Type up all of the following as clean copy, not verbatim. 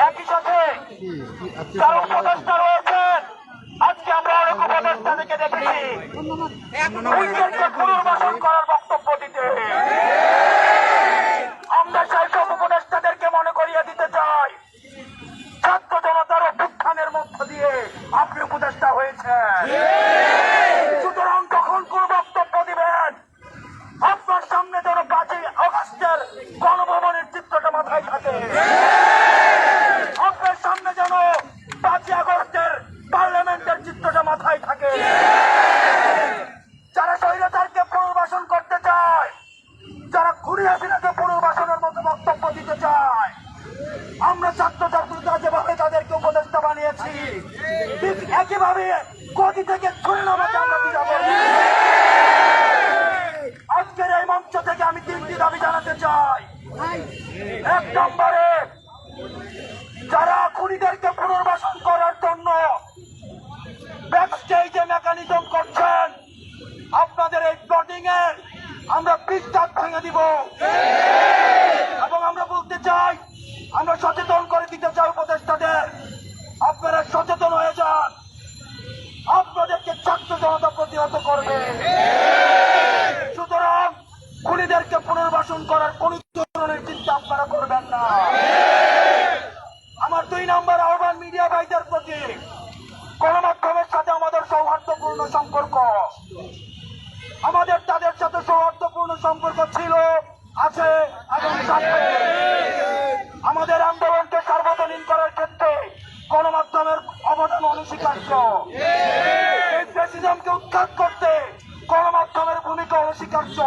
একই সাথে যারা উপদেষ্টা রয়েছেন, আজকে আমরা অনেক উপদেষ্টা থেকে দেখেছি খুনিদেরকে পুনর্বাসন করার বক্তব্য দিতে। আমরা সেই সব উপদেষ্টাদেরকে মনে করিয়ে দিতে চাই, ছাত্র জনতার অভ্যুত্থানের মধ্য দিয়ে আপনি উপদেষ্টা হয়েছেন। সুতরাং তখন কোন বক্তব্য দিবেন, আপনার সামনে যেন 5ই আগস্টের গণভবনের চিত্রটা মাথায় থাকে, আপনার সামনে যেন 5ই আগস্টের পার্লামেন্টের চিত্রটা মাথায় থাকে। যারা স্বৈরাচারকে পুনর্বাসন করতে চায়, যারা খুনি হাসিনাকে পুনর্বাসনের মতো বক্তব্য দিতে চায়, আমরা ছাত্র ছাত্রীরা যেভাবে তাদেরকে উপদেষ্টা বানিয়েছি, ঠিক একইভাবে গদি থেকে ছুড়ে নামাতে আমরা যাব। আজকের এই মঞ্চ থেকে আমি 3টি দাবি জানাতে চাই। 1 নম্বরে, যারা খুনিদেরকে পুনর্বাসন করার জন্য ব্যাকস্টেজে মেকানিজম করছেন, আপনাদের এই প্লটিং এ আমরা পিঠটাক ভেঙে দিব। এবং আমরা বলতে চাই, আমরা সচেতন করে দিতে চাই উপদেষ্টাদের, আপনারা সচেতন হয়ে যান, আপনাদেরকে ছাত্র জনতা প্রতিহত করবে। সুতরাং খুনিদেরকে পুনর্বাসন করার কোন ধরনের চিন্তা আপনারা করবেন না। আমার 2 নম্বর আহ্বান মিডিয়া ভাইদের প্রতি, গণমাধ্যমের সাথে আমাদের সৌহার্দ্যপূর্ণ সম্পর্ক, আমাদের তাদের সাথে সৌহার্দ্যপূর্ণ সম্পর্ক ছিল, আছে এবং থাকবে। আমাদের আন্দোলনকে সার্বজনীন করার ক্ষেত্রে গণমাধ্যমের অবদান অনস্বীকার্য। এই ফ্যাসিজমকে উৎখাত করতে গণমাধ্যমের ভূমিকা অনস্বীকার্য।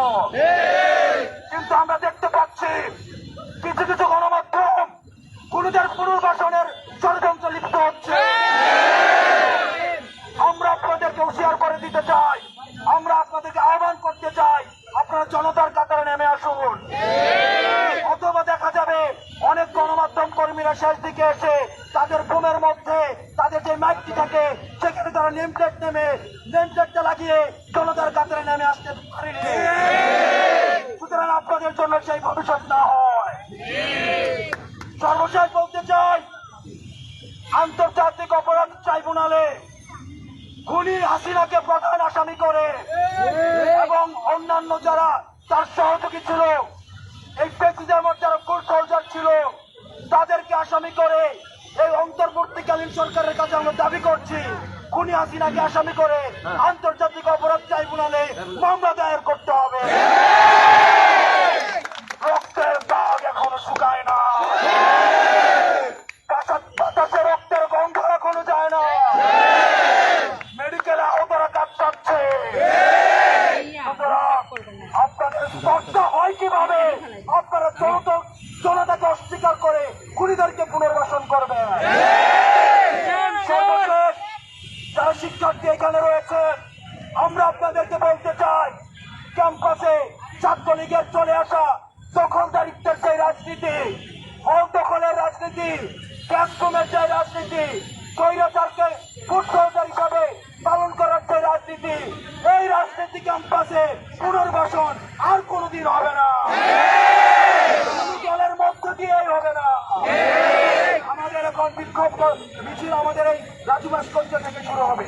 কিন্তু আমরা দেখতে পাচ্ছি কিছু কিছু গণমাধ্যম খুনিদের পুনর্বাসনের ষড়যন্ত্র লিপ্ত হচ্ছে। আমরা আপনাদেরকে হুঁশিয়ার করে দিতে চাই, আমরা আপনাদেরকে আহ্বান করতে চাই, আপনারা জনতার কাতারে নেমে আসুন। অথবা দেখা যাবে অনেক গণমাধ্যম কর্মীরা শেষ দিকে এসে তাদের ফোনের মধ্যে তাদের যে মাইকটি থাকে সেখানে তারা নেমপ্লেটটা লাগিয়ে জনতার কাতারে নেমে আসতে পারেনি। সুতরাং আপনাদের জন্য সেই ভবিষ্যৎ না হয়। সর্বশেষ বলতে চাই, আন্তর্জাতিক অপরাধ ট্রাইব্যুনালে খুনি হাসিনাকে প্রধান আসামি করে এবং অন্যান্য যারা তার সহযোগী ছিল, এই ফ্যাসিজমের যারা ফুল সোলজার ছিল, তাদেরকে আসামি করে এই অন্তর্বর্তীকালীন সরকারের কাছে আমরা দাবি করছি, খুনি হাসিনাকে আসামি করে আন্তর্জাতিক অপরাধ ট্রাইব্যুনালে মামলা দায়ের করতে হবে। রক্তের দাগ এখনো শুকায় না, বাতাসে রক্তের গন্ধ এখনো যায় না, মেডিকেলে আহতরা কাঁপছে। আপনাদের স্পষ্ট হয় কিভাবে আপনারা জনতাকে অস্বীকার করে খুনিদেরকে পুনর্বাসন করবেন? সর্বশেষ যারা শিক্ষার্থী এখানে রয়েছে, আমরা আপনাদেরকে বলতে চাই, ক্যাম্পাসে ছাত্রলীগের চলে আসা দখলদারিত্বের যে রাজনীতি, হল দখলের রাজনীতি, ক্লাসরুমের যে রাজনীতি, স্বৈরাচারকে ফুড সোলজার হিসাবে পালন করার যে রাজনীতি, এই রাজনীতি ক্যাম্পাসে পুনর্বাসন আর কোনোদিন হবে না, দলের মধ্য দিয়েই হবে না। আমাদের এখন বিক্ষোভ মিছিল আমাদের এই রাজু ভাস্কর্য থেকে শুরু হবে।